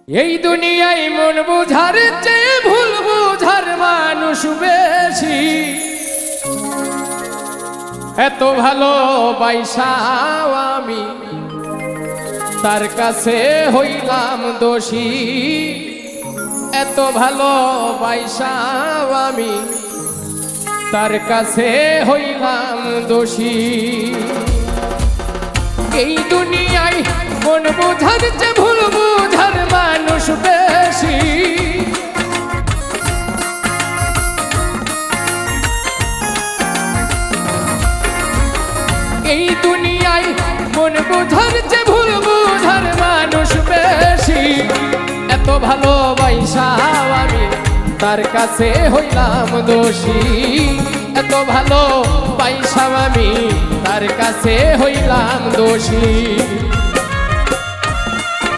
এই দুনিয়ায় মন বুঝার চেয়ে ভুল বুঝার মানুষ বেশি। এত ভালো বাইসাও আমি তার কাছে হইলাম দোষী। এত ভালো বাইসাও আমি তার কাছে হইলাম দোষী। এই দুনিয়ায় মন বুঝার চেয়ে ভুল বুঝার মানুষ বেশি। এই দুনিয়ায় মন বুঝার চেয়ে ভুল বুঝার মানুষ বেশি। এত ভালোবাসাও আমি তার কাছে হইলাম দোষী। এত ভালোবাসাও আমি তার কাছে হইলাম দোষী।